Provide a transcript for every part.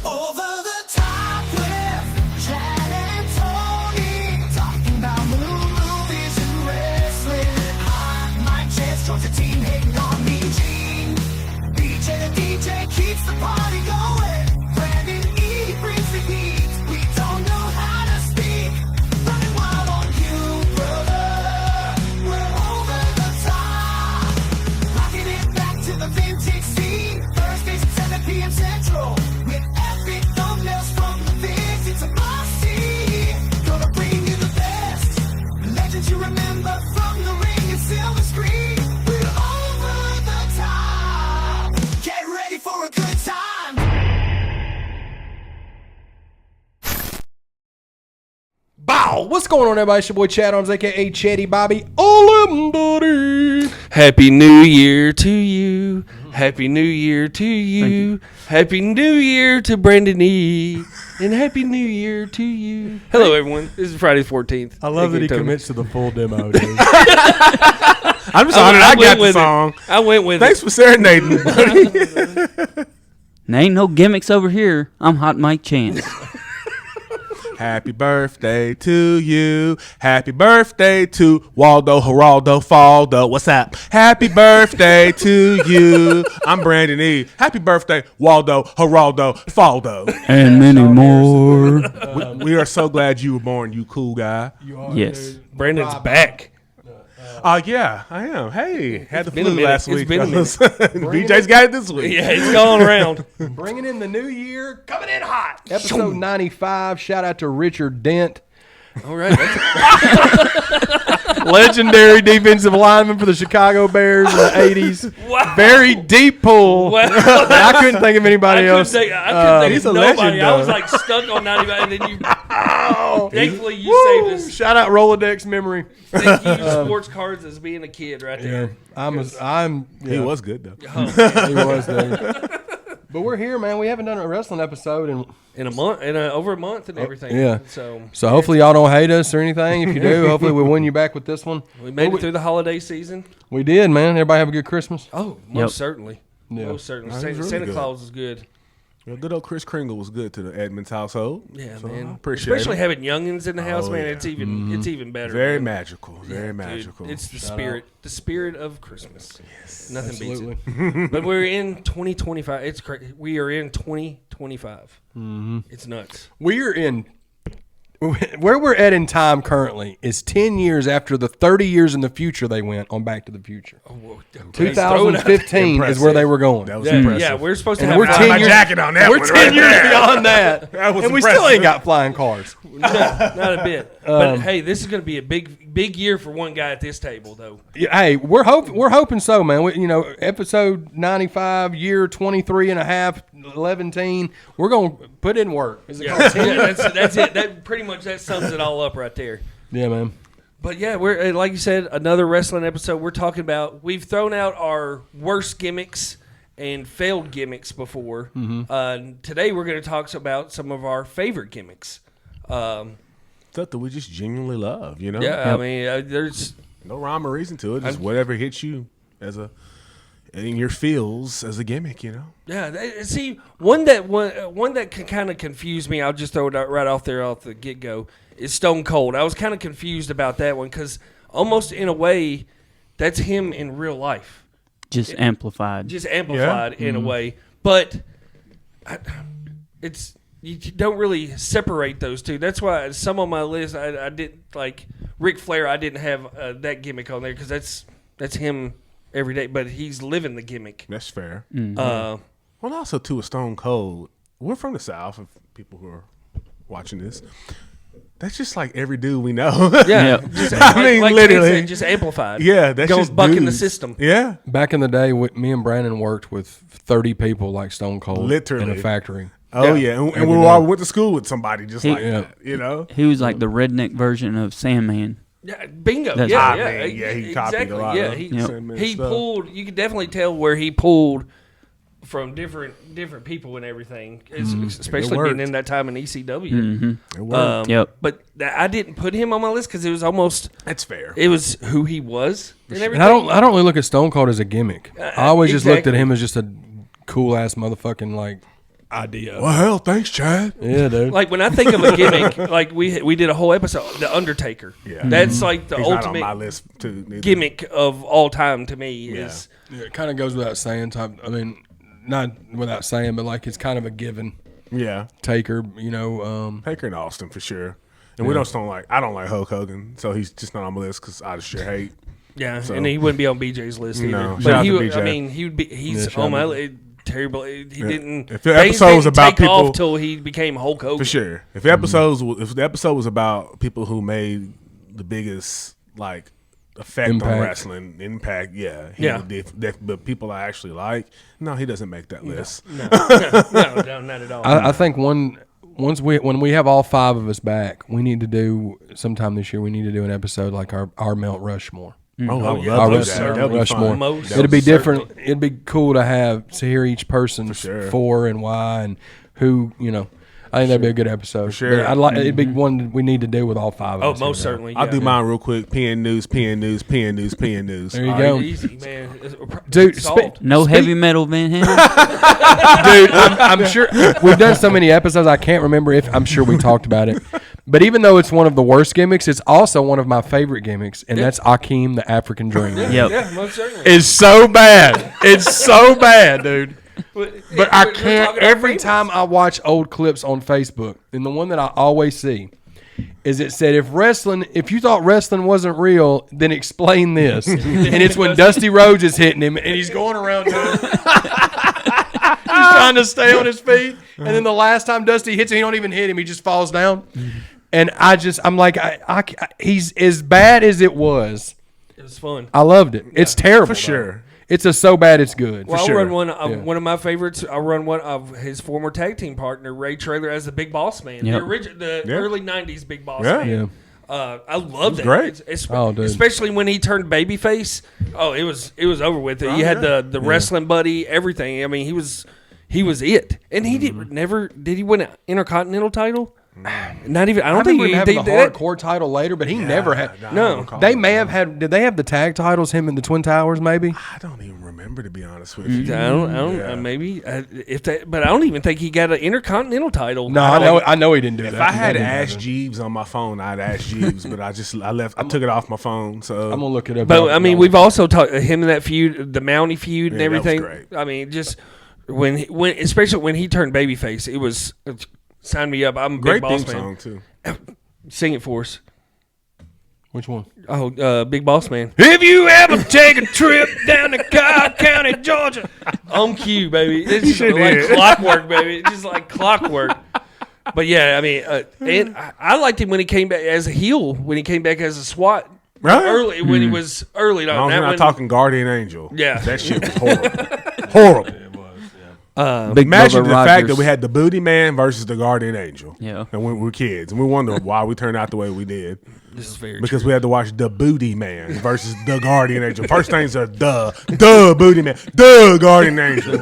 Over the top with Chad and Tony, talking about movies and wrestling. Hot mic chance, Georgia team hating on me. Gene, BJ the DJ keeps the party going. Brandon E brings the heat. We don't know how to speak. Running wild on you, brother. We're over the top. Rocking it back to the vintage scene. Thursdays at 7 p.m. Central. With epic thumbnails from the Viz. It's a must-see. Gonna bring you the best. Legends you remember from the ring and silver screen. We're over the top. Get ready for a good time. Bow! What's going on, everybody? It's your boy Chad Arms, a.k.a. Chatty Bobby. All buddy. Happy New Year to you. Happy New Year to you. Happy New Year to Brandon E. And Happy New Year to you. Hello, everyone. This is Friday the 14th. I love that he Tony. commits to the full demo, dude. I'm just honored I got the song. I went with Thanks for serenading, buddy. There ain't no gimmicks over here. I'm Hot Mike Chance. Happy birthday to you. Happy birthday to Waldo, Geraldo, Faldo. What's up? Happy birthday to you. I'm Brandon E. Happy birthday, Waldo, Geraldo, Faldo. And many more. We are so glad you were born, you cool guy. You are, Yes. dude. Brandon's back. Yeah, I am. Hey, had the been a flu minute. last It's week. been a minute. BJ's got it this week. Yeah, it's going around. Bringing in the new year, coming in hot. Episode 95. Shout out to Richard Dent, All right. legendary defensive lineman for the Chicago Bears in the 80s. Wow. Very deep pull. Wow. I couldn't think of anybody else. I couldn't think he's of a nobody. legend, I was though. like stuck on 95, and then you. Thankfully, you saved us. Shout out Rolodex memory. Thank you, sports cards, as being a kid right there. He was good, though. Oh, man. He was, dude. But we're here, man. We haven't done a wrestling episode In a month, over a month, and everything. yeah. So hopefully y'all don't hate us or anything. If you do, hopefully we'll win you back with this one. we made it through the holiday season. We did, man. Everybody have a good Christmas. Oh, most Yep. certainly. Yeah. Most certainly. That was really Santa good. Claus is good. Well, good old Chris Kringle was good to the Edmonds household. Yeah, So I man. appreciate Especially it. having youngins in the house, Oh, man. yeah. It's even better. Very man. magical. Very Dude, magical. it's the spirit of Christmas. Yes, nothing Absolutely. beats it. But we're in 2025. It's crazy. We are in 2025. It's nuts. We're in where we're at in time currently is 10 years after the 30 years in the future they went on Back to the Future. Oh, whoa, 2015 is where they were going. That was Yeah, impressive. yeah, we're supposed to And have we're five- 10 my years, jacket on that we're one 10 right years there. beyond that. That was And we still impressive. ain't got flying cars. not a bit. But hey, this is going to be a big year for one guy at this table, though. Yeah, hey, we're hoping so, man. Episode 95, year 23 and a half, 11-teen. We're going to put in work. Is it called 10? Yeah, that's it. That pretty much sums it all up right there. Yeah, man. But yeah, we're like you said, another wrestling episode. We're talking about we've thrown out our worst gimmicks and failed gimmicks before. Today we're going to talk about some of our favorite gimmicks. Stuff that we just genuinely love, you know? Yeah, I mean, there's No rhyme or reason to it. Just whatever hits you in your feels as a gimmick, you know? yeah. See, one that can kind of confuse me. I'll just throw it out right off the get go. Is Stone Cold. I was kind of confused about that one because almost in a way, that's him in real life. Just amplified. In a way, but it's you don't really separate those two. That's why some on my list I didn't like Ric Flair. I didn't have that gimmick on there because that's him every day, but he's living the gimmick. That's fair. Uh, Well, also, too, a Stone Cold. We're from the South, if people who are watching this. That's just like every dude we know. yeah, Yep. just, I mean, like literally. Ken said, just amplified. Yeah, that's Goes just bucking the dudes. system. Yeah. Back in the day, me and Brandon worked with 30 people like Stone Cold Literally. in a factory. Oh, yeah. And we all went to school with somebody just like Yeah. that, you know? He was like the redneck version of Sandman. Yeah, bingo. That's- Yeah, I yeah, mean, yeah, he copied exactly. a lot Yeah, of he, Yep. Sandman he stuff. pulled. You could definitely tell where he pulled from different people and everything, especially worked. being in that time in ECW. It worked. Yep. But I didn't put him on my list because it was almost That's fair. it was who he was and everything. And I don't really look at Stone Cold as a gimmick. I always just looked at exactly. him as just a cool ass motherfucking like idea. Well, hell, thanks, Chad. Yeah, dude. Like when I think of a gimmick, like we did a whole episode, The Undertaker. Yeah. That's like the He's not on my ultimate list too. neither. gimmick of all time to me. Yeah. Is Yeah, it kind of goes without saying. I mean, not without saying, but like it's kind of a given. Yeah, Taker, you know. Taker and Austin for sure. And we just don't like. I don't like Hulk Hogan, so he's just not on my list because I just sure hate. yeah, So- and he wouldn't be on BJ's list either. No, shout But out he, to would, I BJ. mean, he would be. He's shout on my out. list. Terrible. He didn't. If the things episode was didn't about take off people- till he became Hulk Hogan. For sure. If the episode was about people who made the biggest like effect Impact. on wrestling, impact, yeah, but people I actually like, no, he doesn't make that list. No, not at all. I think when we have all 5 of us back, we need to do sometime this year. We need to do an episode like our Mount Rushmore. Oh, I would yeah. love Our to do most that. certainly. That'd be Rushmore. fun. Most It'd be certainly. different. It'd be cool to hear each person's sure. for and why and who. You know, I think that'd be a good episode. sure. But I'd like it'd be one we need to do with all 5 of Oh, us. most here, certainly. I'll yeah. do mine real quick. PN News. There you All go. right, easy, man. Dude, Solved. No heavy metal Van Halen. Dude, I'm sure we've done so many episodes. I can't remember if I'm sure we talked about it. But even though it's one of the worst gimmicks, it's also one of my favorite gimmicks, and that's Akeem the African Dreamer. Yep. Yeah, most certainly. It's so bad. It's so bad, dude. But I We're can't. talking about Every favorites. time I watch old clips on Facebook, and the one that I always see is it said, if you thought wrestling wasn't real, then explain this. And it's when Dusty Rhodes is hitting him, and he's going around doing he's trying to stay on his feet. And then the last time Dusty hits him, he don't even hit him. He just falls down. And I'm like, he's as bad as it was. It was fun. I loved it. It's terrible. For though. sure. It's a so bad it's good. Well, I'll sure. run one. Yeah. One of my favorites. I'll run one of his former tag team partner, Ray Traylor, as the Big Boss Man. Yep. The Yeah. early '90s Big Boss Yeah. Man. Yeah. I love that. great. Oh, dude. Especially when he turned babyface. Oh, it was over with. You had the wrestling buddy, everything. I mean, he was it, and he did he win an Intercontinental title? Not even. I don't think remember he him having did the that. hardcore title later, but he never had. No. They may have had. Did they have the tag titles? Him and the Twin Towers, maybe. I don't even remember, to be honest with you. I don't. Yeah. Maybe if that, but I don't even think he got an Intercontinental title. No, I know he didn't do If that. I had That didn't Ask happen. Jeeves on my phone, I'd Ask Jeeves, but I took it off my phone. So I'm gonna look it up. But I mean, we've also talked him in that feud, the Mountie feud, and Yeah, that was everything. great. I mean, just when especially when he turned babyface, it was sign me up. I'm a big great boss theme man. song too. Sing it for us. Which one? Oh, Big Boss Man. If you ever take a trip down to Cobb County, Georgia, On cue, baby. It's just sure like did. clockwork, baby. It's just like clockwork. But yeah, I mean, and I liked him when he came back as a heel. When he came back as a SWAT. Right? Early when he was early. I was not talking Guardian Angel. Yeah. That shit was horrible. Horrible. Big Imagine Bubba the fact Rogers. that we had the Booty Man versus the Guardian Angel. Yeah. And we were kids, and we wondered why we turned out the way we did. This is very Because we had to watch the Booty Man versus the Guardian Angel. First things are the Booty Man, the Guardian Angel.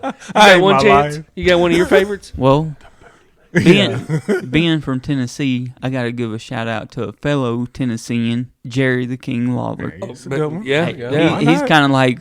You got one chance? You got one of your favorites? Well, being from Tennessee, I got to give a shout out to a fellow Tennessean, Jerry the King Lawler. He's a good one. Yeah, He- yeah. Why he's not? kind of like,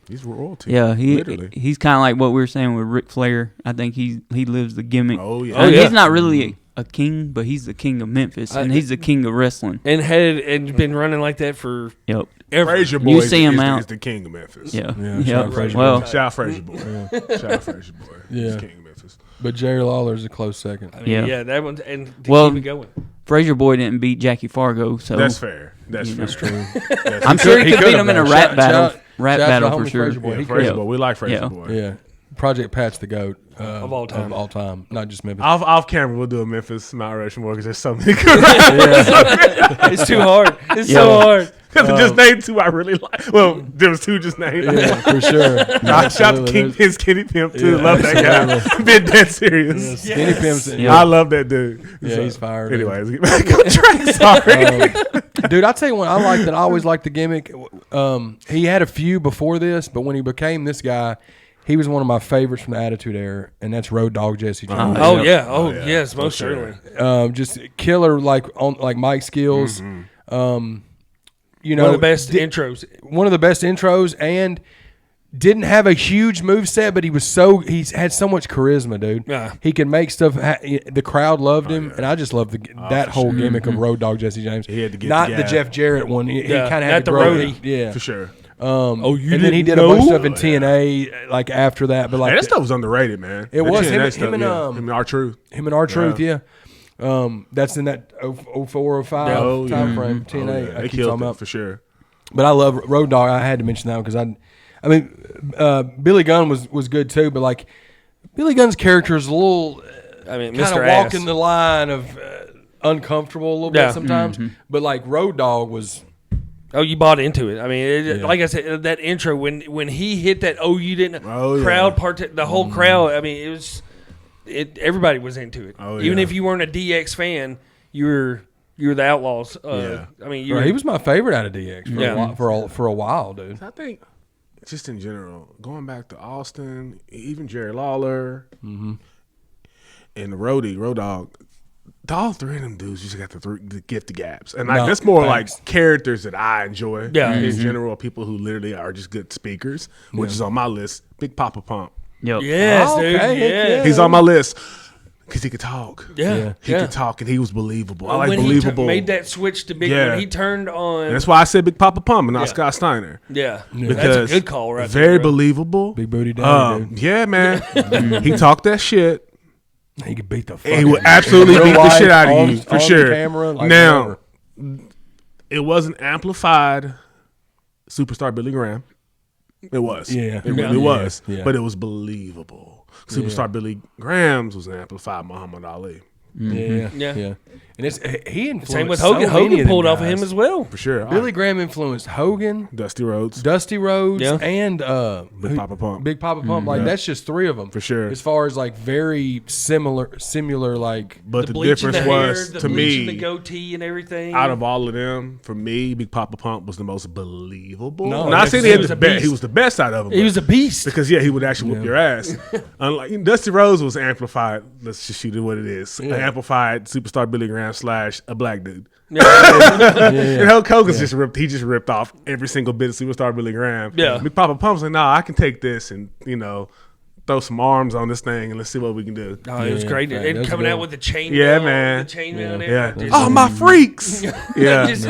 He's royalty. yeah, literally. he's kind of like what we were saying with Ric Flair. I think he lives the gimmick. Oh yeah. Oh, yeah. He's not really a king, but he's the king of Memphis, and he's the king of wrestling. And been running like that for Yep. ever. Frazier You Boy see him is out. the king of Memphis. Yeah. Yeah, Yep. shout out Frazier Well, Shout out Frazier Boy. Shout out Frazier Boy. He's Yeah. king of Memphis. But Jerry Lawler's a close second. I mean, Yeah. yeah, that one. And to Well, keep it going. Frazier Boy didn't beat Jackie Fargo, so That's fair. That's You fair. know. True. That's I'm fair. sure he could beat could've him in a been. rap Shout- battle. shout- Rap shout out to battle the for homie sure. Frazier Boy. Yeah, He Frazier Yeah. Boy. We like Frazier Yeah. Boy. Yeah. Project Pat's the GOAT Of all time. Of all time, not just Memphis. Off camera, we'll do a Memphis Mount Rushmore because there's so many good It's too hard. It's so hard. just named two I really like. Well, there was two just named. Yeah, for sure. I shot the Absolutely. King Pin Skinny Pimp too. Yeah, Love that guy. Been dead serious. Skinny Pimps. Yeah. I love that dude. Yeah, he's fired. Anyways, get back on track. Sorry. Dude, I'll tell you one I like that I always liked the gimmick. He had a few before this, but when he became this guy, he was one of my favorites from the Attitude Era, and that's Road Dogg Jesse James. Oh yeah. Oh yeah. yes, most For sure. certainly. Just killer, like Mike skills. You know, One of the best intros. One of the best intros, and didn't have a huge move set, but he's had so much charisma, dude. Yeah. He can make stuff. The crowd loved him, and I just love that whole gimmick of Road Dog Jesse James. He had to get not the the gab. Jeff Jarrett one. He Yeah, kind of not had to the grow roadie. it. Yeah, For sure. and then he did a bunch of stuff in TNA like after that. But like Man, that stuff was underrated, man. It was. TNA Him stuff, and, him and R-Truth. him and R-Truth, yeah. That's in that 04, 05 Oh, yeah. time frame. Oh, TNA, yeah. I They keep killed talking it about. for sure. But I love Road Dogg. I had to mention that because I mean, Billy Gunn was good too. But like Billy Gunn's character is a little, I mean, kind Mr. of Ass. walking the line of uncomfortable a little Yeah. bit sometimes. But like Road Dogg was. Oh, you bought into it. I mean, Yeah. like I said, that intro when he hit that. Oh, you didn't. Oh, yeah. Crowd part. The whole crowd. I mean, it was. Everybody was into it. Oh, Even yeah. if you weren't a DX fan, you were the Outlaws. Yeah. I mean, He was my favorite out of DX for, Yeah. a, while, for a while, dude. I think just in general, going back to Austin, even Jerry Lawler and the Road Dogg, all three of them dudes just got the gift the gaps. And like No, that's more thanks. like characters that I enjoy Yeah. in general, people who literally are just good speakers, which is on my list. Big Papa Pump. Yep. Yes, Oh, dude. okay, heck Yeah. yeah. He's on my list because he could talk. Yeah. He could talk and he was believable. I like When believable. he made that switch to Big, Yeah. when he turned on. And that's why I said Big Papa Pump and not Yeah. Scott Steiner. Yeah. Because That's a good call, right very there, bro. believable. Big booty daddy, dude. Yeah, man. He talked that shit. He could beat the fuck And he would out of you. absolutely In beat real the shit life, out of on- you for on the sure. camera, like Now, whatever. it wasn't amplified. Superstar Billy Graham. It was. Yeah. It really Yeah. was. Yeah. But it was believable. Superstar Billy Graham's was amplified Muhammad Ali. Yeah, Yeah. yeah. And he influenced Same with so Hogan. many Hogan them pulled off of guys. him as well. For sure. Billy Graham influenced Hogan, Dusty Rhodes. Dusty Rhodes, Yeah. and Big Papa Pump. Big Papa Pump. Like that's just three of them For sure. As far as like very similar, like But the bleaching difference the hair, was, the to bleaching me, the goatee and everything. out of all of them, for me, Big Papa Pump was the most believable. No, Not saying he he had was the a best. beast. He was the best out of them. he was a beast. because he would actually whoop your ass. Unlike Dusty Rhodes was amplified. Let's just shoot it what it is. An amplified Superstar Billy Graham / a black dude. And Hulk Hogan's just ripped. He just ripped off every single bit of Superstar Billy Graham. Yeah. Big Papa Pump's like, nah, I can take this and throw some arms on this thing and let's see what we can do. Oh, it was Yeah, great. right, And that's coming good. out with the chain. Yeah, mail, man. The chain mail and Yeah. everything. Oh, my freaks. Yeah. Just-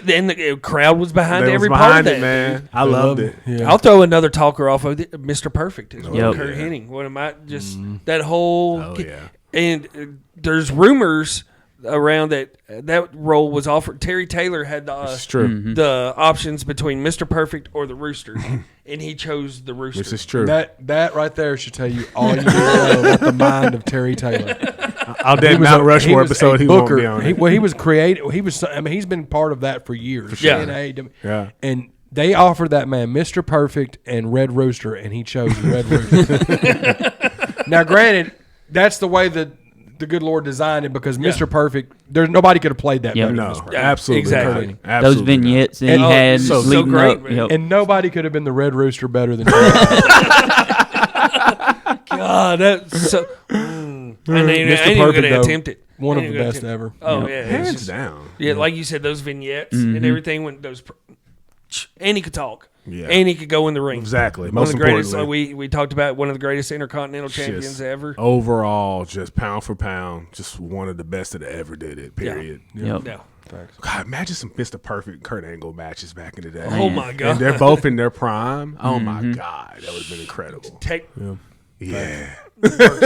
Then the crowd was behind They was every part of behind that. it, man. I loved it. Yeah. I'll throw another talker off of Mr. Perfect as well. Yep. Kurt Hennig. What am I just that whole? Oh, yeah. And there's rumors around that role was offered. Terry Taylor had It's true. the options between Mr. Perfect or the Rooster, and he chose the Rooster. This is true. That right there should tell you all you need to know about the mind of Terry Taylor. I'll that Mount Rushmore episode. He won't be on it. He was creative. He was. I mean, he's been part of that for years. sure. TNA, Yeah. And they offered that man Mr. Perfect and Red Rooster, and he chose Red Rooster. Now, granted, that's the way that the good Lord designed it because Mr. Perfect, there's nobody could have played that Yep. better than No, Mr. Perfect. absolutely exactly. not. Those Absolutely not. vignettes that he And- had so leading great, up. man. Yep. And nobody could have been the Red Rooster better than God, that's so. And they ain't Mr. even Perfect, gonna though. attempt it. One of Ain't the gonna best attempt- ever. Oh yeah, it's Hands just- down. Yeah, like you said, those vignettes and everything. When those, and he could talk. Yeah. And he could go in the ring. Exactly. One Most of the greatest. importantly. We talked about one of the greatest intercontinental champions Just ever. overall, just pound for pound, just one of the best that ever did it. Period. Yep. No. God, imagine some Mr. Perfect Kurt Angle matches back in the day. Oh my God. And they're both in their prime. Oh my God, that would have been incredible. Tech Yeah.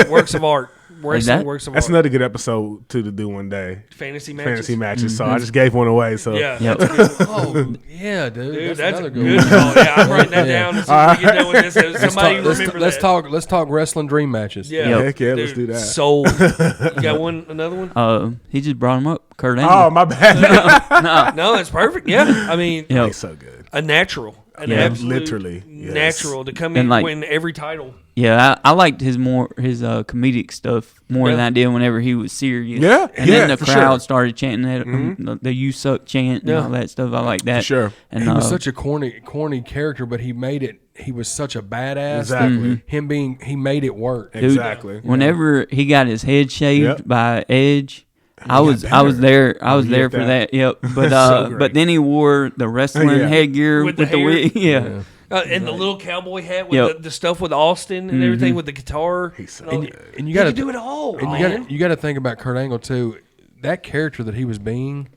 works of art. Works that- of That's art. another good episode to do one day. Fantasy matches. Fantasy matches. So I just gave one away. So Yeah. Yep. Oh, yeah, dude. Dude, that's that's another a good good one. call. Yeah, I'm writing that Yeah. down as soon as we get done with this. Somebody Let's remember let's that. talk. Let's talk wrestling dream matches. Yeah. Yep. heck yeah, let's Dude, do that. Sold. You got another one? He just brought him up, Kurt Oh, Angle. my bad. No, that's perfect. Yeah. I mean, Yep. He's so good. a natural. An Yeah. absolute Literally, yes. natural to come And in like- win every title. Yeah, I liked his comedic stuff more than Yeah. I did whenever he was serious. Yeah, and yeah, then the for crowd sure. started chanting that the "You Suck" chant and Yeah. all that stuff. I like that. For sure. And He was such a corny character, but he made it. He was such a badass. Exactly. He made it work. dude, Exactly. Whenever he got his head shaved Yep. by Edge. I got was better. there. I was you there get for that. that. Yep. But So great. but then he wore the wrestling With headgear the with the hair. wig. Yeah. And the little cowboy hat with Yep. the stuff with Austin and everything with the guitar. He's so and, good. And you he got to could do it all. And man. you got to think about Kurt Angle too. That character that he was being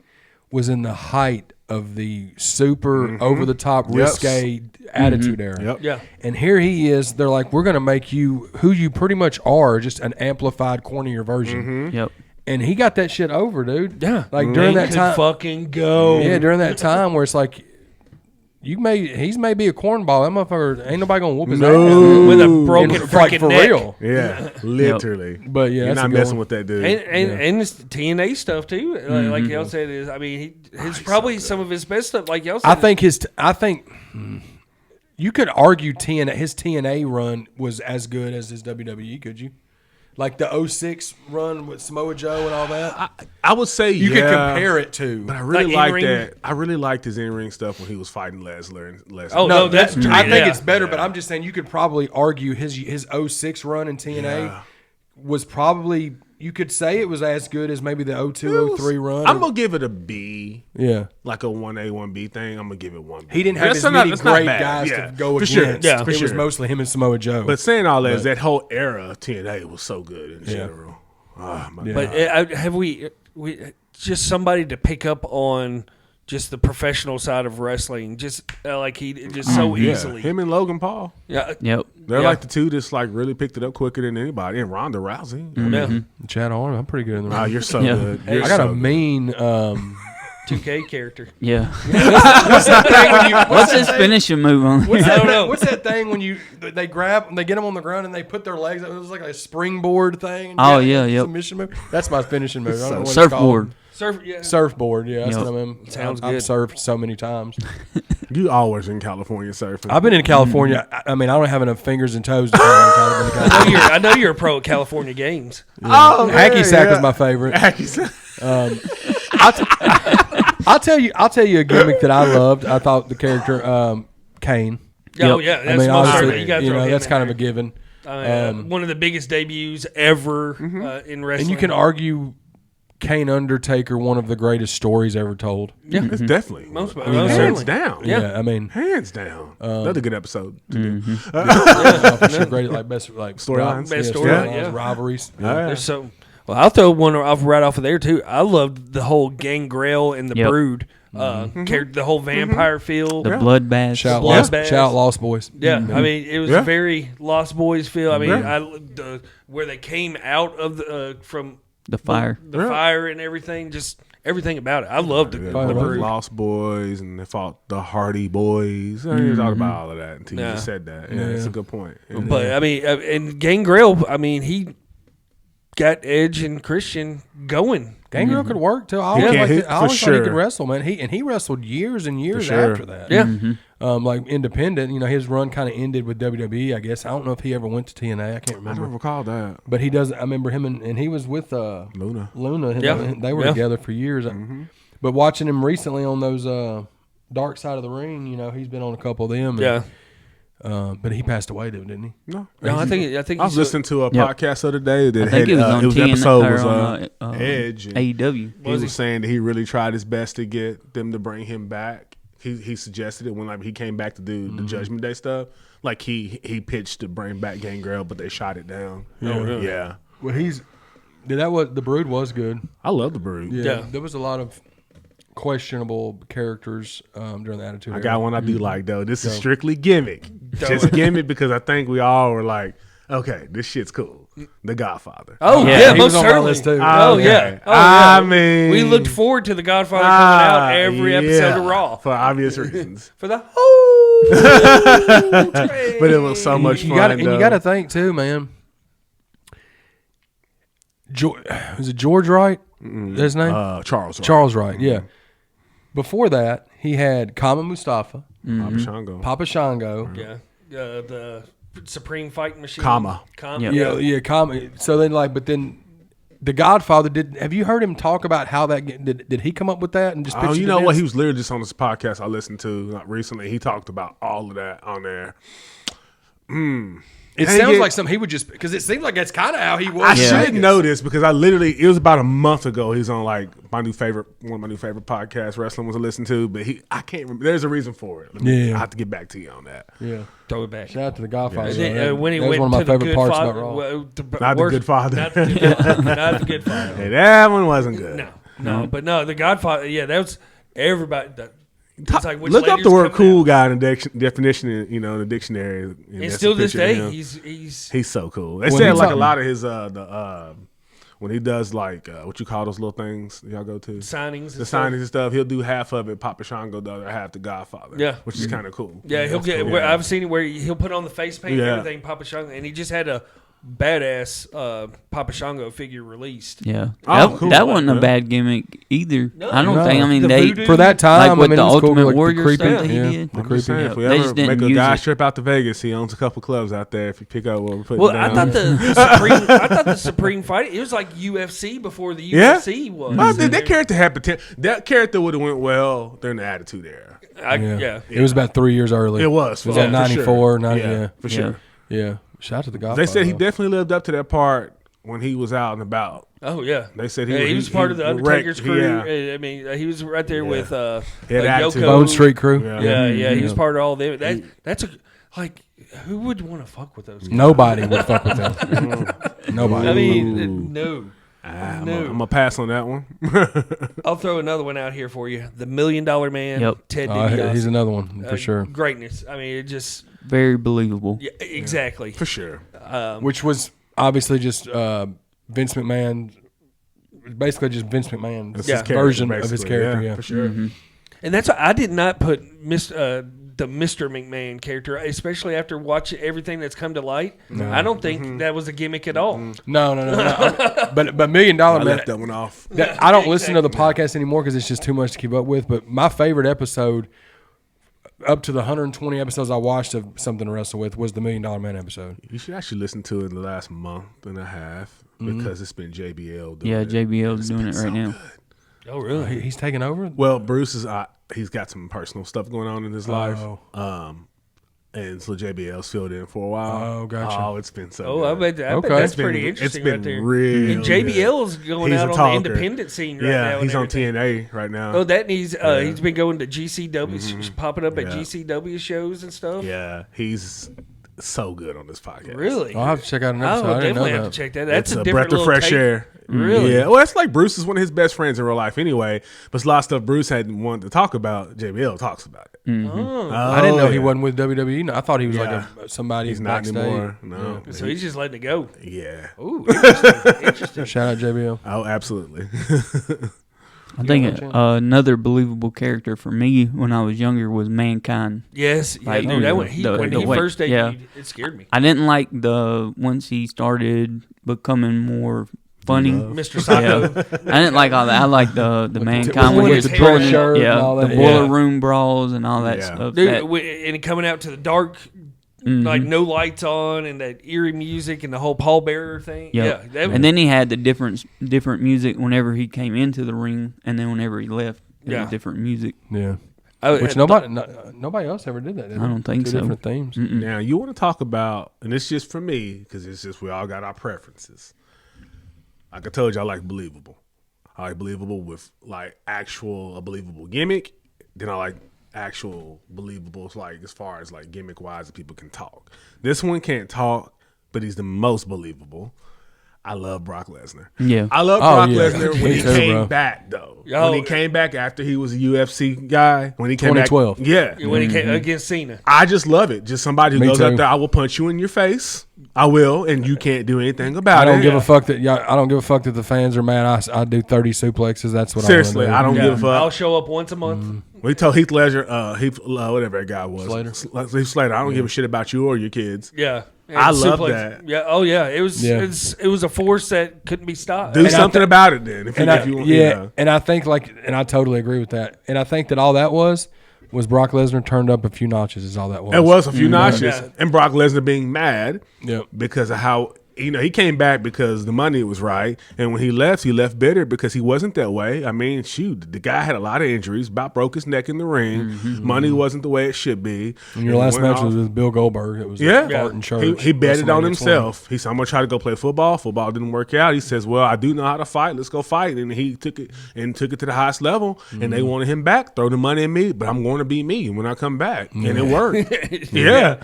was in the height of the super over the top risque attitude era. Yep. Yeah. And here he is. They're like, we're going to make you who you pretty much are, just an amplified, cornier version. Yep. And he got that shit over, dude. Yeah. Like during He that could time. fucking go. Yeah, during that time where it's like, he's may be a cornball. That motherfucker ain't nobody gonna whoop his ass With a broken And, like, freaking for neck. real. Yeah, literally. But yeah, you're that's not a good messing one. with that dude. And it's TNA stuff too. Like y'all said, is I mean, it's probably some of his best stuff. Like y'all said, I think you could argue his TNA run was as good as his WWE. Could you? Like the 06 run with Samoa Joe and all that. I would say You could compare it to. But I really Like liked in-ring? that. I really liked his in-ring stuff when he was fighting Lesnar. And Lesnar. Oh, no, that's true. I think Yeah. it's better, but I'm just saying you could probably argue his 06 run in TNA was probably, you could say it was as good as maybe the 02, 03 run. I'm gonna give it a B, yeah. like a 1A, 1B thing. I'm gonna give it 1B. He didn't have That's as not- many that's not great bad. guys Yeah, to go for against. sure. Yeah, it for was sure. mostly him and Samoa Joe. But saying all that, is that whole era of TNA was so good in general. Oh, my Yeah. But have we just somebody to pick up on just the professional side of wrestling? Just like he just so Yeah, easily. him and Logan Paul. Yeah. Yep. They're Yeah. like the two that's like really picked it up quicker than anybody. And Ronda Rousey. Yeah. Chad Arnold, I'm pretty good in the Wow, ring. you're so Yeah. good. I You're got so a good. mean. 2K character. Yeah. What's that thing when you? What's his finishing move on? What's I don't know. that, what's that thing when they grab, they get them on the ground and they put their legs up? It was like a springboard thing. Oh, yeah, yep. Submission move. That's my finishing move. I don't know what it's Surfboard. called. Yeah. Surfboard. Yeah, that's Yep. what I mean. Sounds I've good. surfed so many times. You always in California surfing. I've been in California. I mean, I don't have enough fingers and toes to count. I've been in California. I know you're a pro at California games. Oh, man, Hacky sack yeah. was my favorite. Hacky sack. I'll tell you a gimmick that I loved. I thought the character Kane. Oh Yep. yeah, I that's mean, most obviously, certainly. You got to throw him that's in kind of there. a given. One of the biggest debuts ever in wrestling. And you can argue Kane Undertaker, one of the greatest stories ever told. yeah, It's definitely. most hands certainly. down. Yeah. I mean, Hands down. Another good episode to do. for sure, great, like best like Storylines. Best yeah, storyline, storylines, yeah. rivalries. There's so. Well, I'll throw one off right off of there too. I loved the whole Gangrel and the Yep. Brood, the whole vampire feel. The bloodbath. Shout, Blood lost, bath. shout Lost Boys. Yeah, I mean it was Yeah. a very Lost Boys feel. I mean, Yeah. where they came out of the from The fire. the fire and everything, just everything about it. I loved it. They Fire The was Brood. Lost Boys, and they fought the Hardy Boys. I mean, talked about all of that until you Yeah. just said that. Yeah, it's a good point. And But I mean, and Gangrel, I mean, he got Edge and Christian going. Gangrel could work too. I always, can, liked it. for I always thought he could sure. wrestle, man. He wrestled years and years sure. after that. Yeah, Like independent. You know, his run kind of ended with WWE. I guess I don't know if he ever went to TNA. I can't I remember. don't recall that. But he does. I remember him and he was with Luna. Luna. Yeah. They were Yeah. together for years. But watching him recently on those Dark Side of the Ring, you know, he's been on a couple of them. yeah. But he passed away, didn't he? No. No, I think I was listening to a Yep. podcast the other day that I think had, it was on the TNA episode or was on, Edge. And AEW. he was saying that he really tried his best to get them to bring him back. He suggested it when like he came back to do the Judgment Day stuff. Like he pitched to bring back Gangrel, but they shot it down. Yeah. Well, the Brood was good. I love the Brood. Yeah. There was a lot of questionable characters during the Attitude I Era. got one I do like though. This is strictly gimmick. Just gimmick because I think we all were like, okay, this shit's cool. The Godfather. Oh Yeah, yeah, he most was on my certainly. list, too. Oh Okay. yeah. Oh, I yeah. mean, we looked forward to the Godfather coming out every episode of Raw for obvious reasons. for the whole. But it was so much You fun. got and though. you got to think too, man. Was it George Wright? His name? Charles. Wright. Charles Wright. Yeah. Before that, he had Kama Mustafa, Papa Shango. Papa Shango. Yeah, the Supreme Fighting Machine. Kama. Yeah. Yeah, Kama. So then, but then the Godfather have you heard him talk about how that did he come up with that and just? Oh, pitched you it know to what? Vince? He was literally just on this podcast I listened to recently. He talked about all of that on there. It Dang sounds it. like something he would just because it seems like that's kind of how he was. I in should Vegas. know this because it was about a month ago. He's on like one of my new favorite podcasts wrestling was to listen to, but I can't remember. There's a reason for it. Yeah. I have to get back to you on that. Yeah. Throw it back. Shout out to the Godfather. And though. then, when he that was went one of to my the favorite good parts father, about Raw. Not the Good Father. Not the good father. Not the good father. Hey, that one wasn't good. No, but no, the Godfather. Yeah, that was everybody. It's like which Look up the lady's word coming "cool" out. guy in the definition, in the dictionary. And And that's still a this picture of day, him. he's He's so cool. They When said he like a talking- lot of his when he does like what you call those little things y'all go to signings. the and stuff. signings and stuff. He'll do half of it. Papa Shango the other half. The Godfather. Yeah. which is kind of cool. Yeah, he'll That's get. cool. Where I've seen it where he'll put on the face paint and Yeah. everything. Papa Shango, and he just had a badass Papa Shango figure released. Yeah, Oh, that, cool. that wasn't a Yeah. bad gimmick either. No. I don't No. think. I mean, The they voodoo- For that time, like with I mean, the it was cool, Ultimate like the Warrior creepy, stuff that he yeah, did. the I'm creepy. just saying, Yeah, if we they ever just didn't make a use guy it. trip out to Vegas, he owns a couple clubs out there. If you pick up what we're putting Well, down. I thought the Supreme. I thought the Supreme Fight. It was like UFC before the Yeah? UFC was. Well, that character had potential. That character would have went well during the Attitude Era. Yeah. It was about 3 years early. It was. It was yeah, like for 94, sure. 90, yeah, yeah. for sure. Yeah. Shout out to the Godfather. They said he though. definitely lived up to that part when he was out and about. Oh yeah. They said he was part of the Undertaker's wrecked- crew. yeah. I mean, he was right there Yeah. with He had attitude. Yoko. Bone Street Crew. Yeah. Yeah, he was part of all them. That's a like who would want to fuck with those guys? Nobody would fuck with them. Nobody. I mean, no. I'm No. gonna pass on that one. I'll throw another one out here for you. The $1 Million Man, Yep. Ted Oh, DiBiase. he's another one for sure. Greatness. I mean, it just Very believable. yeah, exactly. For sure. Which was obviously just Vince McMahon, basically just Vince McMahon's That's Yeah. his character, version of his basically. character. Yeah, for sure. And that's why I did not put the Mr. McMahon character, especially after watching everything that's come to light. I don't think that was a gimmick at all. No. but $1 Million I Man. left that one off. I don't listen to the podcast anymore because it's just too much to keep up with. But my favorite episode, up to the 120 episodes I watched of Something to Wrestle With, was the $1 Million Man episode. You should actually listen to it in the last month and a half because it's been JBL doing Yeah, it. JBL's doing it been right so now. good. Oh, really? He's taking over. Well, Bruce is he's got some personal stuff going on in his life. Oh. And so JBL's filled in for a while. Oh, gotcha. Oh, it's been so Oh, I good. bet Okay. that's It's been- pretty interesting it's right been there. real and JBL's going He's out a on talker. the independent scene right Yeah, now. he's and on everything. TNA right now. Oh, that needs. He's been going to GCW, popping up at Yeah. GCW shows and stuff. Yeah, he's so good on this podcast. Really? I'll have to check out an I episode. will I didn't know definitely have that. to check that. That's It's a a different breath of little fresh take. air. Really? Yeah. Well, it's like Bruce is one of his best friends in real life anyway. But it's a lot of stuff Bruce hadn't wanted to talk about. JBL talks about it. Oh. I didn't know he yeah. wasn't with WWE. No, I thought he was Yeah. like somebody He's not backstage. anymore. No. So he's just letting it go. Yeah. Ooh, interesting. Interesting. Shout out JBL. Oh, absolutely. I think another believable character for me when I was younger was Mankind. Yes, yeah, Like, dude. That when the he way- first debuted, yeah. it scared me. I didn't like once he started becoming more funny. Mr. Psycho. I didn't like all that. I like the Mankind with when he his was hair pulling shirt and yeah, all the that, boiler yeah. room brawls and all that Yeah. stuff. Dude, that- and coming out to the dark, like no lights on, and that eerie music, and the whole pallbearer thing. yeah. Yeah, that was, And then he had the different music whenever he came into the ring, and then whenever he left, it Yeah. was different music. Yeah. I- Which nobody else ever did that. Did I don't think Two so. different themes. Now, you want to talk about, and it's just for me, because it's just we all got our preferences. Like I told you, I like believable. I like believable with like a believable gimmick. Then I like actual believable, like as far as like gimmick wise, that people can talk. This one can't talk, but he's the most believable. I love Brock Lesnar. Yeah. I love Oh, Brock yeah. Lesnar when Me he too, came bro. back though. Oh, when he came back after he was a UFC guy. When he came 2012. back, yeah. when he came against Cena. I just love it. Just somebody who Me goes too. out there, I will punch you in your face. I will, and you can't do anything about I don't it. give a fuck that I don't give a fuck that the fans are mad. I do 30 suplexes. That's what Seriously, I I want to do. don't give a I'll fuck. show up once a month. We told Heath Ledger, whatever that guy was, Slater. Heath Slater. I don't give a shit about you or your kids. Yeah. And I love suplex- that. Yeah. Oh yeah. It was. Yeah. It was a force that couldn't be stopped. Do something about it then. If And you want, and I think and I totally agree with that. And I think that all that was Brock Lesnar turned up a few notches. Is all that was. It was a few notches, Yeah. and Brock Lesnar being mad Yep. because of how he came back because the money was right, and when he left bitter because he wasn't that way. I mean, shoot, the guy had a lot of injuries, about broke his neck in the ring. Money wasn't the way it should be. And your last match was with Bill Goldberg. It was fart in church. He betted on WrestleMania himself. He said, "I'm gonna try to go play football." Football didn't work out. He says, "Well, I do know how to fight. Let's go fight." And he took it to the highest level. And they wanted him back. Throw the money at me, but I'm going to be me when I come back, and it worked. Yeah,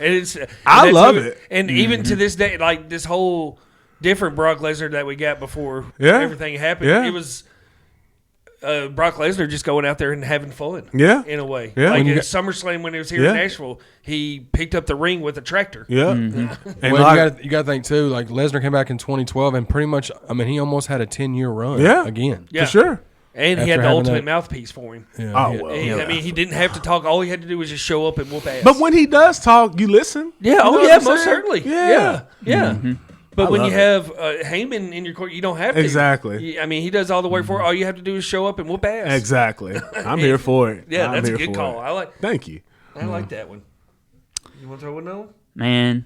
I love it. And even to this day, like this whole different Brock Lesnar that we got before everything happened, it was Brock Lesnar just going out there and having fun. Yeah, in a way. Yeah. Like at SummerSlam when he was here in Nashville, he picked up the ring with a tractor. Yeah, And well, you got to think too. Like Lesnar came back in 2012, and pretty much, I mean, he almost had a 10-year run. Again, Yeah. for sure. And he After had the having ultimate that- mouthpiece for him. Yeah. Oh well. I mean, he didn't have to talk. All he had to do was just show up and whoop ass. But when he does talk, you listen. Yeah, You know what I'm most saying? certainly. Yeah. Yeah. But I when you love have Heyman in your court, you don't have to. Exactly. I mean, he does all the work for it. All you have to do is show up and whoop ass. Exactly. I'm here for it. Yeah, I'm that's a here good for call. it. I like Thank you. that one. You want to throw one on? Man,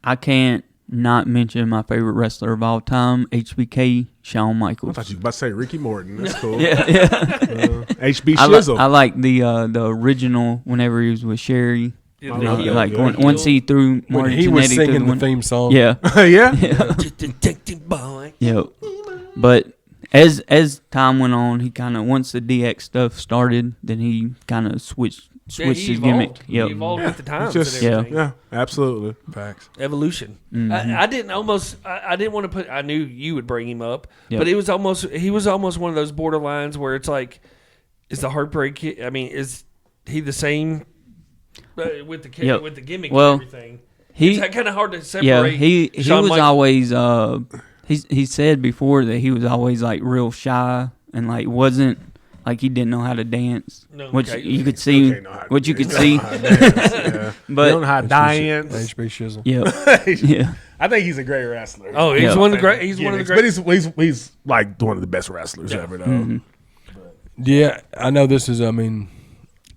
I can't not mention my favorite wrestler of all time, HBK, Shawn I Michaels. thought you were about to say Ricky Morton. That's cool. Yeah. HB I Shizzle. like the original whenever he was with Sherry. Yeah, I love that, Like yeah. once he threw when Marty he was Jannetty through singing the window. theme song. Yeah. yeah. Detective boy. Yeah. But as time went on, he kind of once the DX stuff started, then he kind of switched Yeah, his he gimmick. evolved. He evolved with the times Just, and everything. yeah, absolutely. Facts. Evolution. I didn't I didn't want to put. I knew you would bring him up, Yep. but he was almost one of those borderlines where it's like, is the Heartbreak Kid? I mean, is he the same with the Yep. with the gimmick Well, and everything? He It's kind of hard to separate. yeah he Shawn was Michaels- always he said before that he was always like real shy and like wasn't like he didn't know how to dance, No, which okay. you could see, Okay, know how to what you could dance. see. Yeah. But you don't know how to dance. HB Shizzle. yeah, yeah, I think he's a great wrestler. Oh, he's Yeah. one of the great. He's one of the great. But he's like one of the best wrestlers ever, though. Yeah, I know this is. I mean,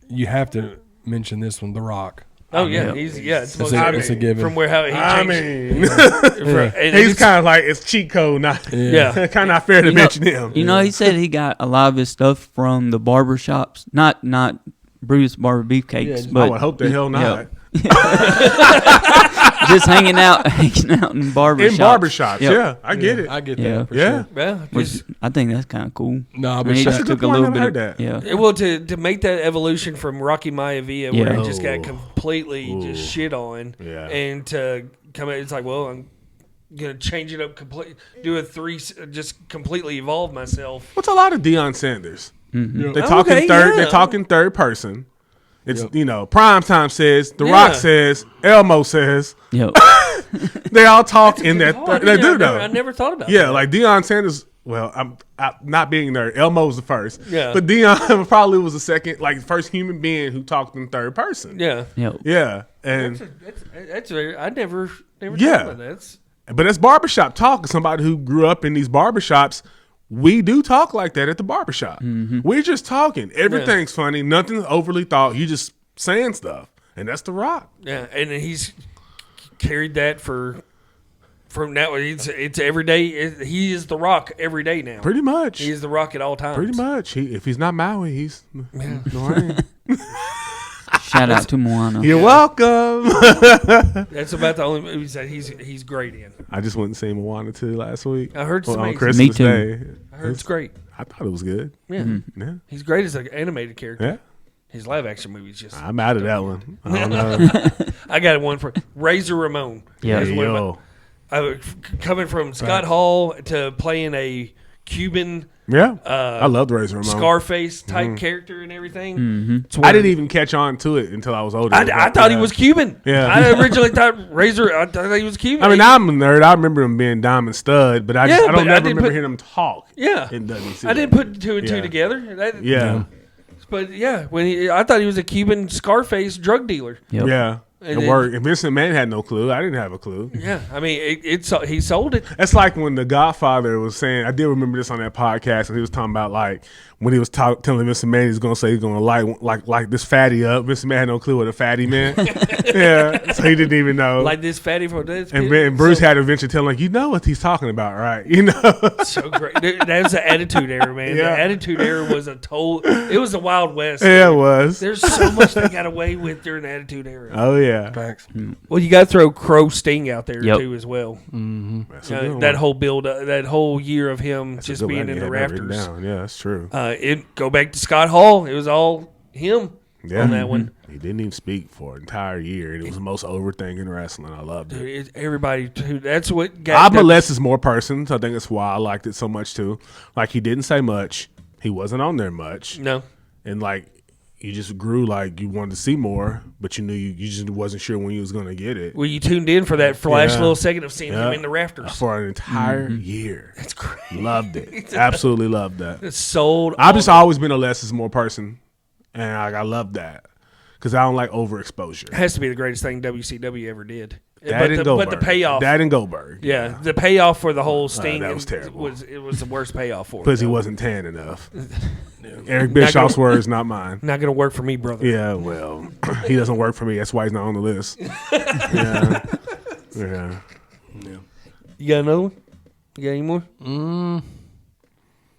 you have to mention this one, The Rock. Oh yeah, Yeah. it's It's most a given. from where how he I changed. mean, and he's it's- kind of like it's cheat code. Not Yeah. kind of not fair to You know- mention him. You know, he said he got a lot of his stuff from the barber shops, not Brutus Barber Beefcakes, Yeah, just- I but would hope the hell not. just hanging out in barber In shops. barbershops, Yep. yeah, I get it. I get Yeah. that. For Yeah. Sure. Well, Which just, I think that's kind of cool. No, I but mean, he shut- just a good took a point. little I bit. never Of, heard that. yeah, well, to make that evolution from Rocky Maivia, where Yeah. he just got Oh. completely just shit on, Yeah. and to come out, it's like, well, I'm gonna change it up completely, do a just completely evolve myself. What's a lot of Deion Sanders? Mm-hmm. They're talking Okay, third. yeah. They're talking third person. It's Yep. Prime Time says, The Yeah. Rock says, Elmo says. yep. They all talk in that. Oh, They do I though. never thought about Yeah, that. like Deion Sanders. Well, I'm not being there. Elmo's the first. Yeah. But Deion probably was the second, like first human being who talked in third person. Yeah. Yep. Yeah. And That's very, I never Yeah. thought about that. but that's barbershop talk. Somebody who grew up in these barbershops, we do talk like that at the barbershop. We're just talking. Everything's funny. Nothing's overly thought. You just saying stuff. And that's The Rock. Yeah, and he's carried that from now. It's every day. He is the Rock every day now. Pretty much. He is the Rock at all times. Pretty much. If he's not Maui, he's no, I ain't. Shout out to Moana. You're welcome. That's about the only movies that he's great in. I just went and seen Moana 2 last week. I heard it's on amazing. Christmas Me too. Day. I heard it's great. I thought it was good. Yeah, Yeah. he's great as an animated character. Yeah. His live action movies just. I'm out of that one. I don't know. I got one for Razor Ramon. Yeah. That's one of my- Yo. coming from Scott Hall to playing a Cuban Yeah. I loved Razor Ramon. Scarface type character and everything. Mm-hmm. It's one I of- didn't even catch on to it until I was older. I thought he was Cuban. Yeah. I originally thought Razor. I thought he was Cuban. I mean, I'm a nerd. I remember him being Diamond Stud, but I Yeah, don't but I never didn't remember put- hearing him talk. yeah. In WC. I didn't put two and two Yeah. together. Yeah. But yeah, I thought he was a Cuban Scarface drug dealer. Yep. Yeah. And It then- worked. And Vincent Mann had no clue. I didn't have a clue. Yeah, I mean, he sold it. That's like when The Godfather was saying, I did remember this on that podcast, and he was talking about like when he was telling Vincent Mann he's going to say he's going to light this fatty up. Vincent Mann had no clue what a fatty meant. Yeah, so he didn't even know. Like this fatty for this. and Bruce had to eventually tell him, like, you know what he's talking about, right? You know. So great. That was the Attitude Era, man. Yeah. The Attitude Era was it was the Wild West. Yeah, it was. There's so much they got away with during the Attitude Era. Oh yeah. Facts. Well, you got to throw Crow Sting out there Yep. too as well. That's a good one. That whole build, that whole year of him That's a just good being one. in I the had that written rafters. down. Yeah, that's true. Go back to Scott Hall. It was all him Yeah. on that one. He didn't even speak for an entire year, and it was the most over thing in wrestling. I loved it. Everybody, that's what got. I'm a less is more person, so I think that's why I liked it so much too. Like he didn't say much, he wasn't on there much, No. and like you just grew like you wanted to see more, but you knew you just wasn't sure when you was gonna get it. Well, you tuned in for that flash Yeah. little second of seeing Yeah. him in the rafters. For an entire year. That's crazy. Loved it. Absolutely loved that. It's sold. I've just always been a less is more person, and I love that because I don't like overexposure. It has to be the greatest thing WCW ever did. That and Goldberg. But the payoff. That and Goldberg. Yeah, the payoff for the whole Sting that was terrible. it was the worst payoff for him. Because he wasn't tan enough. Eric Bischoff's words, not mine. Not gonna work for me, brother. Yeah, well, he doesn't work for me. That's why he's not on the list. Yeah. Yeah. You got another one? You got any more?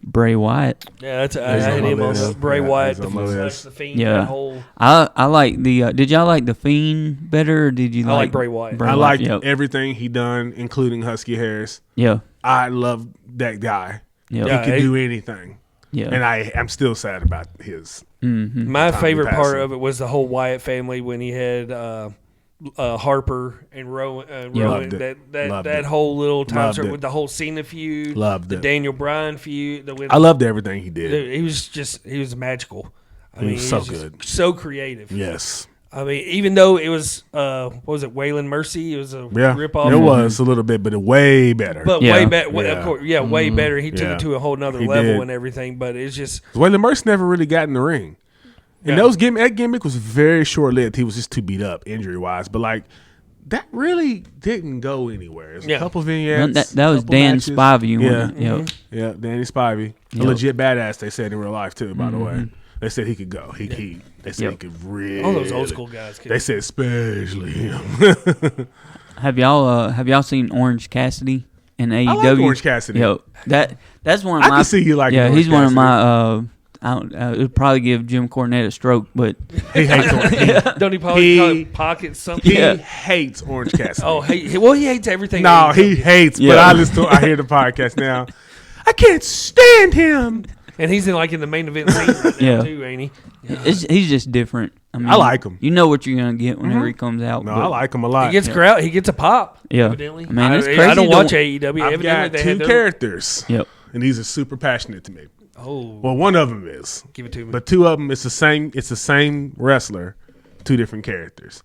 Bray Wyatt. Yeah, that's I He's had on my him on list. the Bray Yeah, Wyatt, he's the on my slash list. the Fiend. Yeah. That whole I like the. Did y'all like the Fiend better, or did you I like Bray Wyatt. I liked Yep. everything he done, including Husky Harris. Yeah. I love that guy. Yep. Yeah. He could he- do anything. Yeah. And I'm still sad about his. My Time favorite part passing. of it was the whole Wyatt family when he had Harper and Rowan. Yeah. Rowan Loved it. that Loved that it. whole little time Loved start it. with the whole Cena feud, Loved the it. Daniel Bryan feud. I loved everything he did. Dude, he was magical. I He mean, was so just good. so creative. Yes. I mean, even though it was what was it, Waylon Mercy? It was a Yeah. rip off. It was a little bit, but way better. But Yeah. way better. Yeah. Of course, way better. He took Yeah. it to a whole nother He level did. and everything. But it's just Waylon Mercy never really got in the ring. And Yeah. that gimmick was very short lived. He was just too beat up injury wise. But like that really didn't go anywhere. There's Yeah. a couple Well, vignettes. that was couple Dan matches. Spivey. Yeah. Wasn't it? Yep. Yeah, Danny Spivey. Yep. A legit badass, they said in real life too, by the way. They said he could go. They said he Yep. could really all those old school guys. They said especially him. Have y'all seen Orange Cassidy in AEW? like Orange Cassidy. Yo, that's one of I my. can see you like Yeah, Orange he's one of Cassidy. my. I don't. It would probably give Jim Cornette a stroke, but He hates Orange. Don't he probably He- call it pocket something? He Yeah. hates Orange Cassidy. Oh, he hates everything. No, he hates. But Yeah. I hear the podcast now. I can't stand him. and he's in the main event scene right now Yeah. too, ain't he? he's just different. I mean, I like him. You know what you're gonna get whenever he comes out. No, but- I like him a lot. He gets crowd. He gets a pop. Yeah. Evidently. I mean, it's I crazy don't to- watch AEW. I've Evidently, got they two had their, characters, Yep. and these are super passionate to me. Oh, Well, one of them is, give it to me. but two of them it's the same. It's the same wrestler, two different characters.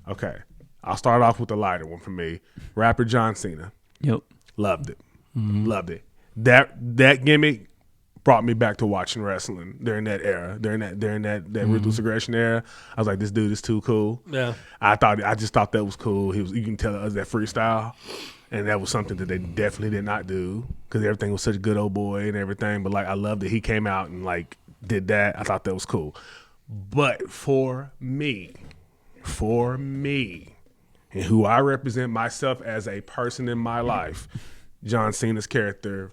Okay, I'll start off with the lighter one for me. Rapper John Cena, Yep. loved it, loved it. That gimmick brought me back to watching wrestling during that era, during that ruthless aggression era. I was like, this dude is too cool. yeah. I just thought that was cool. You can tell us that freestyle, and that was something that they definitely did not do because everything was such a good old boy and everything. But like, I loved that he came out and like did that. I thought that was cool. But for me, and who I represent myself as a person in my life, John Cena's character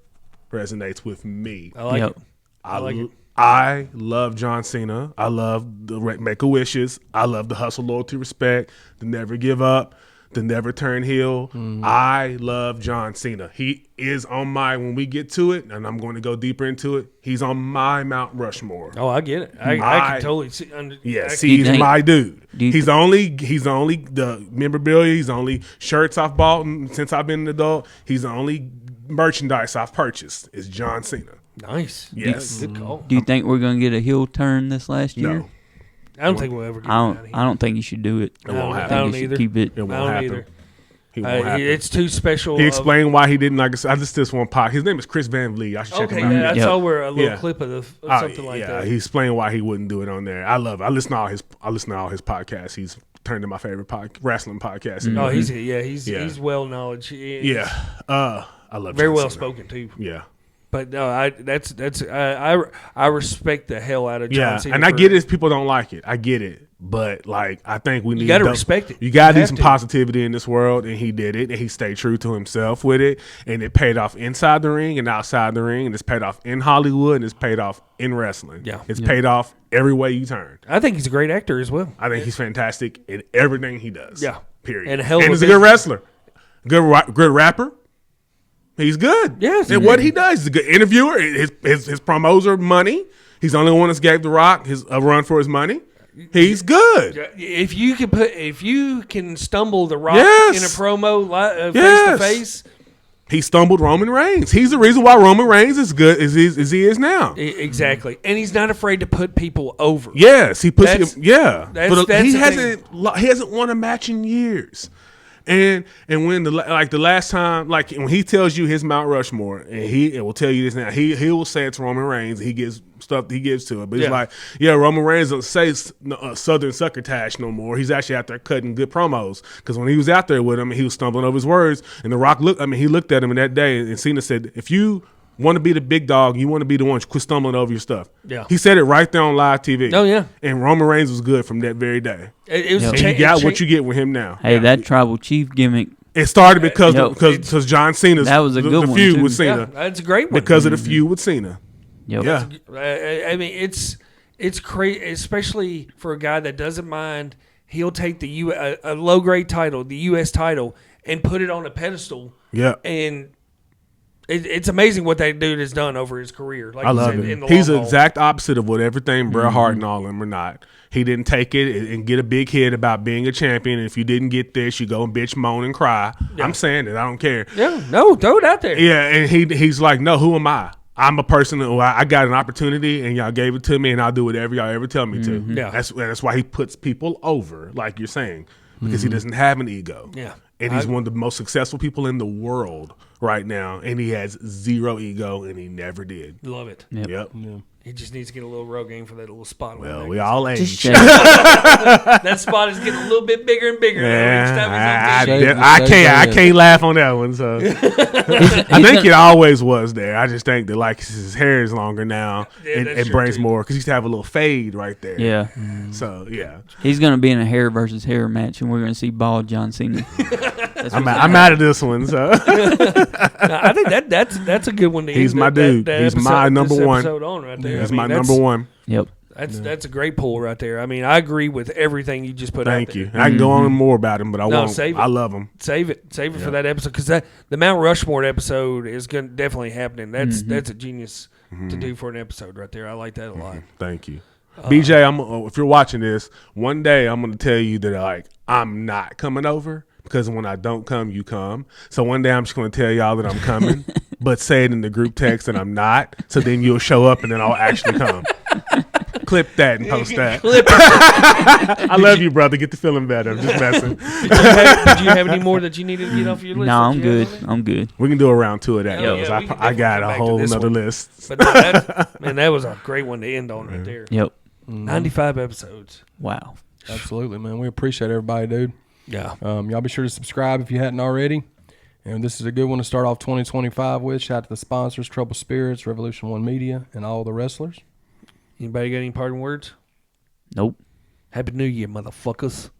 resonates with me. I like Yep. it. I like it. I love John Cena. I love the Make-A-Wishes. I love the hustle, loyalty, respect, the never give up, the never turn heel. I love John Cena. He is on my, when we get to it, and I'm going to go deeper into it, he's on my Mount Rushmore. Oh, I get it. I can totally see. Yes, I he's think- my dude. do you He's only the memorabilia. He's the only shirts I've bought since I've been an adult. He's the only merchandise I've purchased is John Cena. nice. Yes. Good call. Do you think we're gonna get a heel turn this last year? No, I don't think we'll ever get I him don't. out of here. I don't think you should do it. it won't I happen. I don't think you either. should keep it. It won't I don't happen. either. He won't happen. It's too special. He of- explained why he didn't. Like I just this one pod. His name is Chris Van Vliet. I should check Okay, him out. yeah, I Yeah. saw where a little Yeah. clip of something like yeah, that. he explained why he wouldn't do it on there. I love it. I listen to all his podcasts. He's turned to my favorite wrestling podcast. Oh, he's well knowledge. Yeah. I love very John well Cena. spoken too. Yeah. But no, I respect the hell out of John Cena. And I get it if people don't like it. I get it. But like I think we need gotta respect it. You gotta You do have some to. positivity in this world, and he did it, and he stayed true to himself with it, and it paid off inside the ring and outside the ring, and it's paid off in Hollywood and it's paid off in wrestling. Yeah. It's paid off every way you turn. I think he's a great actor as well. I think he's fantastic in everything he does. Yeah. Period. And a hell of a he's a good wrestler. Good rapper. He's good. Yes. And what he does, he's a good interviewer. His promos are money. He's the only one that's gave The Rock a run for his money. He's good. If you can stumble the Rock Yes. in a promo face Yes. to face, He stumbled Roman Reigns. He's the reason why Roman Reigns is good as he is now. exactly, and he's not afraid to put people over. Yes, he puts That's- him. Yeah, that's but the he thing. hasn't won a match in years. And when the last time, like when he tells you his Mount Rushmore, and it will tell you this now, he will say it's Roman Reigns. He gives stuff he gives to it, but he's like, Roman Reigns doesn't say Southern Succotash no more. He's actually out there cutting good promos because when he was out there with him, he was stumbling over his words. And The Rock he looked at him in that day, and Cena said, if you want to be the big dog, you want to be the one, quit stumbling over your stuff. Yeah. He said it right there on live TV. Oh, yeah. And Roman Reigns was good from that very day. It was And you got what you get with him now. Hey, that tribal chief gimmick. It started because Yep. because John Cena's That was a good the one, feud too. with Cena. Yeah, that's a great one. Because of the feud with Cena. Yep. Yeah. I mean, it's crazy, especially for a guy that doesn't mind. He'll take a low grade title, the U.S. title, and put it on a pedestal. Yeah. And it's amazing what that dude has done over his career. Like I you love said, in him. the He's the long haul. exact opposite of what everything Bret Hart and all them are not. He didn't take it and get a big hit about being a champion. And if you didn't get this, you go and bitch, moan, and cry. I'm saying it. I don't care. Yeah, no, throw it out there. Yeah, and he's like, no, who am I? I'm a person who I got an opportunity and y'all gave it to me and I'll do whatever y'all ever tell me to. Yeah. That's why he puts people over, like you're saying, because he doesn't have an ego. Yeah. And he's one of the most successful people in the world right now, and he has zero ego, and he never did. Love it. Yep. He just needs to get a little Rogaine for that little spot. Well, we all age. Just shave. That spot is getting a little bit bigger and bigger. now. Each time he's on TV. I can't laugh on that one. So I think it always was there. I just think that like his hair is longer now, Yeah, and that's it true, brings too. more because he used to have a little fade right there. Yeah. So yeah, He's going to be in a hair versus hair match, and we're going to see bald John Cena. I'm out of this one. So No, I think that's a good one to He's end my dude. He's my number one. Episode on right there. he's I mean, my that's- number one. Yep. That's a great pull right there. I mean, I agree with everything you just put out Thank there. you. And I can go on more about him, but I won't. save it. I love him. Save it for that episode because the Mount Rushmore episode is going definitely happening. That's a genius to do for an episode right there. I like that a lot. Thank you. BJ, if you're watching this, one day I'm going to tell you that like I'm not coming over because when I don't come, you come. So one day I'm just going to tell y'all that I'm coming, but say it in the group text that I'm not. So then you'll show up and then I'll actually come. Clip that and post that. I love you, brother. Get the feeling better. I'm just messing. Did you have any more that you needed to get off your list? No, that I'm you good. had on there? I'm good. We can do a round 2 of that. Yeah, because yeah, we can I got definitely come a back to whole this nother one. list. But no, that was a great one to end on right there. Yep. 95 episodes. Wow. Absolutely, man. We appreciate everybody, dude. Yeah. Y'all be sure to subscribe if you hadn't already. And this is a good one to start off 2025 with. Shout out to the sponsors, Trouble Spirits, Revolution One Media, and all the wrestlers. Anybody got any parting words? Nope. Happy New Year, motherfuckers.